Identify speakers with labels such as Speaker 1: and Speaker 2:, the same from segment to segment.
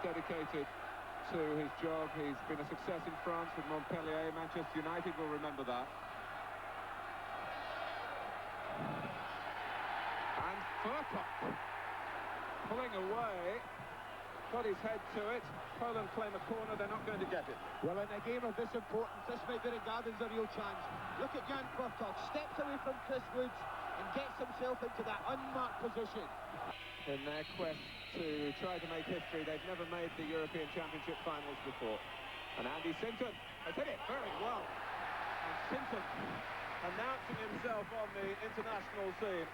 Speaker 1: dedicated to his job. He's been a success in France with Montpellier. Manchester United will remember that. And Fortsinger pulling away, got his head to it. Poland claim a corner, they're not going to get it.
Speaker 2: Well, in a game of this importance, this might be regarded as a real chance. Look at Jan Fortsinger, steps away from Chris Woods and gets himself into that unmarked position.
Speaker 1: In their quest to try to make history, they've never made the European Championship finals before. And Andy Sinton has hit it very well. And Sinton announcing himself on the international scene.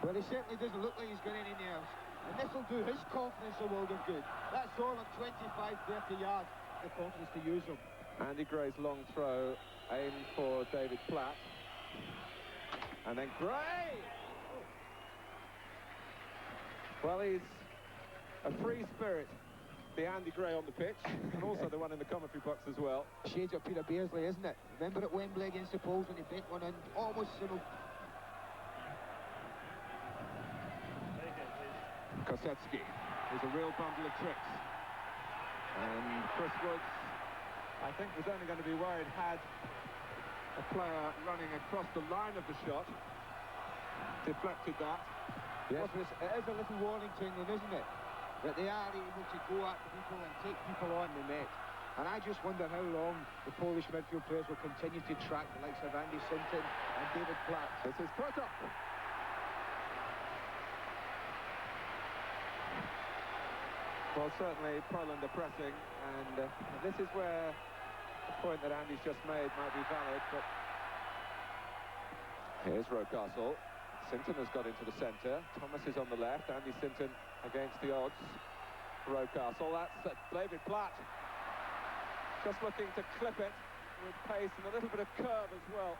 Speaker 2: Well, he certainly doesn't look like he's got any nerves. And this will do his confidence a world of good. That's all of 25, 30 yards, the confidence to use them.
Speaker 1: Andy Gray's long throw aimed for David Platt. And then Gray! Well, he's a free spirit, the Andy Gray on the pitch, and also the one in the commentary box as well.
Speaker 2: Shades of Peter Beardsley, isn't it? Remember at Wembley against the Poles when he bent one in, almost similar.
Speaker 1: Kosecki is a real bundle of tricks. And Chris Woods, I think, was only going to be worried had a player running across the line of the shot deflected that.
Speaker 2: Yes, it is a little warning to England, isn't it? That they are able to go at people and take people on the net. And I just wonder how long the Polish midfield players will continue to track the likes of Andy Sinton and David Platt.
Speaker 1: This is Fortsinger. Well, certainly Poland are pressing, and this is where the point that Andy's just made might be valid, but here's Rocastle. Sinton has got into the centre. Thomas is on the left. Andy Sinton against the odds. Rocastle, that's David Platt. Just looking to clip it with pace and a little bit of curve as well.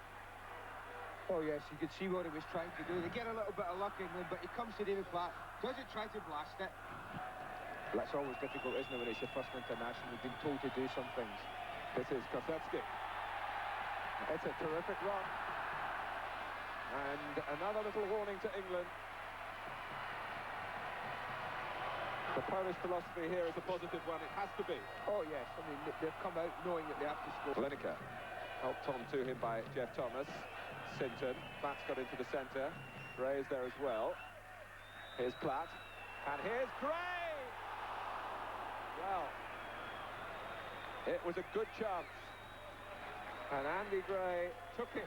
Speaker 2: Oh yes, you could see what he was trying to do. They get a little bit of luck, England, but he comes to David Platt, doesn't try to blast it. That's always difficult, isn't it, when it's your first international? You've been told to do some things.
Speaker 1: This is Kosecki. It's a terrific run. And another little warning to England. The Polish philosophy here is a positive one. It has to be.
Speaker 2: Oh yes, I mean, they've come out knowing that they have to score.
Speaker 1: Lineker helped on to him by Jeff Thomas. Sinton, Platt's got into the centre. Gray is there as well. Here's Platt. And here's Gray! Well, it was a good chance. And Andy Gray took it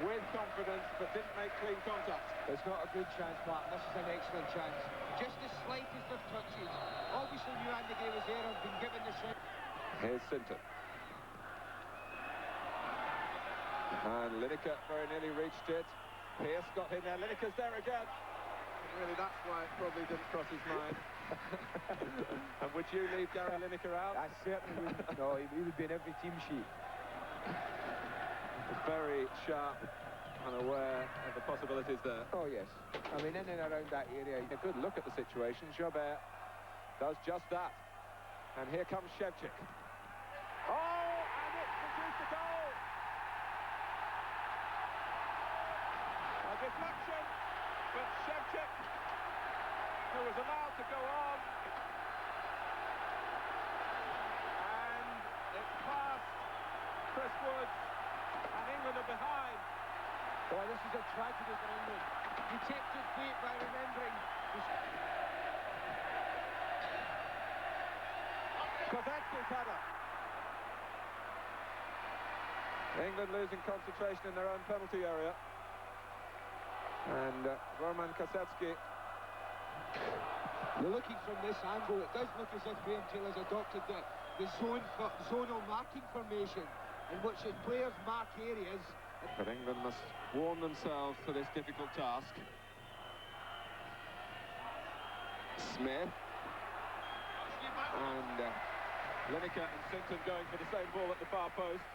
Speaker 1: with confidence, but didn't make clean contact.
Speaker 2: It's not a good chance, Martin. This is an excellent chance. Just the slightest of touches. Obviously, knew Andy Gray was there and been given the shot.
Speaker 1: Here's Sinton. And Lineker very nearly reached it. Pearce got in there. Lineker's there again. And really, that's why it probably didn't cross his mind. And would you leave Gary Lineker out?
Speaker 2: I certainly wouldn't. No, he would be in every team sheet.
Speaker 1: Very sharp and aware of the possibilities there.
Speaker 2: Oh yes, I mean in and around that area.
Speaker 1: A good look at the situation. Hubert does just that. And here comes Shevchik. Oh, and it produced a goal! A deflection, but Shevchik, who was allowed to go on, and it passed Chris Woods. And England are behind.
Speaker 2: Well, this is a tragedy for England. Detected fate by remembering.
Speaker 1: Kosecki's header. England losing concentration in their own penalty area. And Roman Kosecki.
Speaker 2: Looking from this angle, it does look as if Graham Taylor's adopted the zonal marking formation, in which his players mark areas.
Speaker 1: But England must warm themselves to this difficult task. Smith. And Lineker and Sinton going for the same ball at the far post.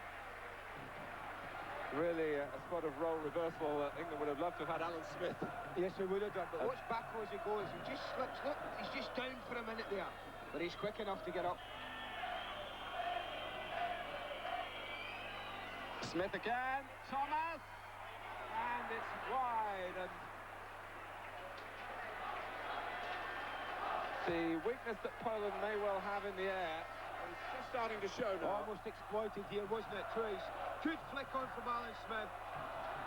Speaker 1: Really a spot of role reversal. England would have loved to have had Alan Smith.
Speaker 2: Yes, they would have done, but watch back as he goes. He just slips, look, he's just down for a minute there. But he's quick enough to get up.
Speaker 1: Smith again, Thomas, and it's wide, and The weakness that Poland may well have in the air is just starting to show now.
Speaker 2: Almost exploited here, wasn't it, Trace? Good flick on from Alan Smith.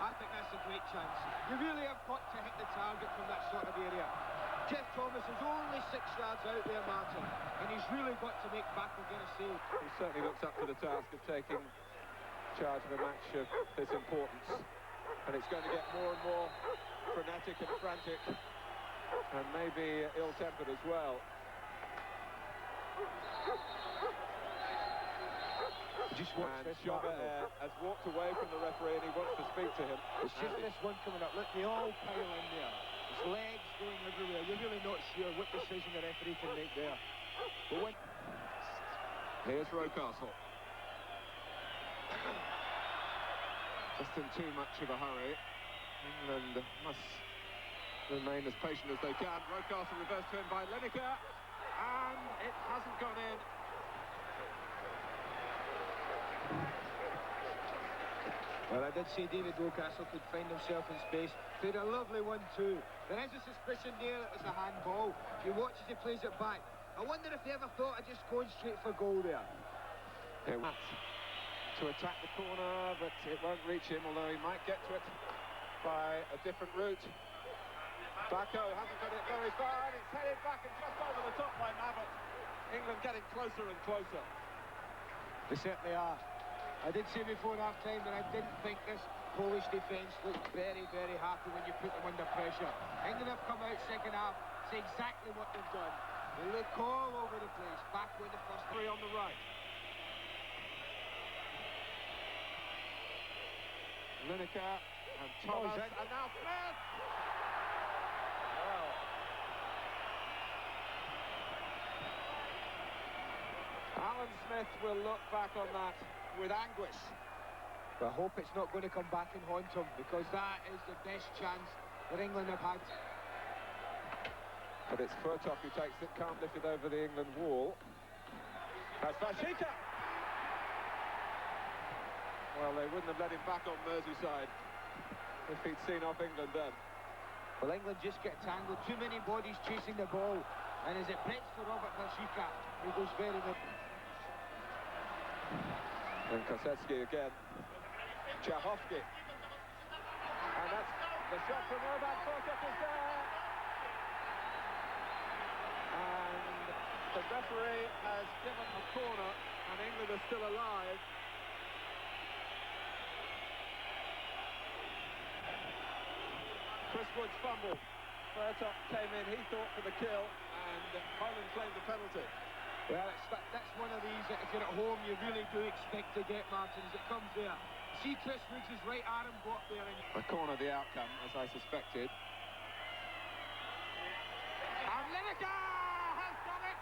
Speaker 2: I think that's a great chance. You really have got to hit the target from that sort of area. Jeff Thomas is only 6 yards out there, Martin, and he's really got to make Backer get a save.
Speaker 1: He certainly looks up to the task of taking charge of a match of this importance, and it's going to get more and more frenetic and frantic, and maybe ill-tempered as well.
Speaker 2: Just watch
Speaker 1: and
Speaker 2: this.
Speaker 1: Hubert has walked away from the referee and he wants to speak to him.
Speaker 2: It's just this one coming up. Look, they all pile in there. His legs going everywhere. You're really not sure what decision the referee can make there. But when...
Speaker 1: Here's Rocastle. Just in too much of a hurry. England must remain as patient as they can. Rocastle reversed to him by Lineker, and it hasn't gone in.
Speaker 2: Well, I did say David Rocastle could find himself in space. Played a lovely one too. There is a suspicion there it was a handball. If you watch as he plays it back, I wonder if he ever thought of just going straight for goal there.
Speaker 1: To attack the corner, but it won't reach him, although he might get to it by a different route. Bacco hasn't got it very far, and it's headed back and just over the top by Mavot. England getting closer and closer.
Speaker 2: They certainly are. I did say before half-time that I didn't think this Polish defence looked very, very happy when you put them under pressure. England have come out second half, say exactly what they've done. They look all over the place, back with the first
Speaker 1: three on the right. Lineker and Thomas, and now Smith! Well. Alan Smith will look back on that with anguish.
Speaker 2: But I hope it's not going to come back and haunt him, because that is the best chance that England have had.
Speaker 1: But it's Furtok who takes it, can't lift it over the England wall. That's Fashika! Well, they wouldn't have let him back on Merseyside if he'd seen off England then.
Speaker 2: Well, England just get tangled. Too many bodies chasing the ball. And as it breaks for Robert Fashika, he goes very good.
Speaker 1: And Kosecki again. Chahovsky. And that's the shot from Robert Furtok is there. And the referee has given a corner, and England are still alive. Chris Wood's fumble. Furtok came in, he thought for the kill, and Poland claimed the penalty.
Speaker 2: Well, that's one of these that if you're at home you really do expect to get, Martin, as it comes there. See Chris Woods' right arm go up there.
Speaker 1: A corner the outcome, as I suspected. And Lineker has done it!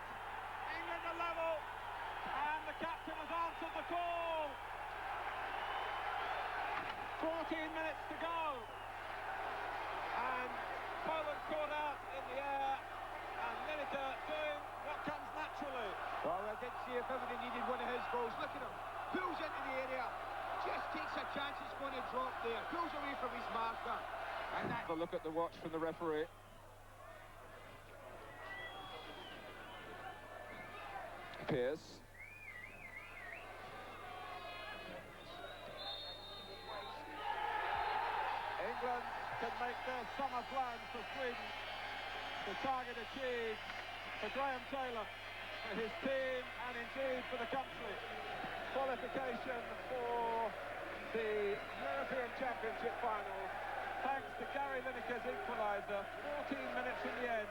Speaker 1: England are level, and the captain has answered the call. 14 minutes to go. And Poland caught out in the air, and Lineker doing what comes naturally.
Speaker 2: Well, I did see if ever they needed one of his goals. Look at him, pulls into the area, just takes a chance it's going to drop there, pulls away from his marker. And that...
Speaker 1: Have a look at the watch from the referee. Pierce. England can make their summer plans for Sweden. The target achieved for Graham Taylor, for his team, and indeed for the country. Qualification for the European Championship finals, thanks to Gary Lineker's equaliser, 14 minutes in the end.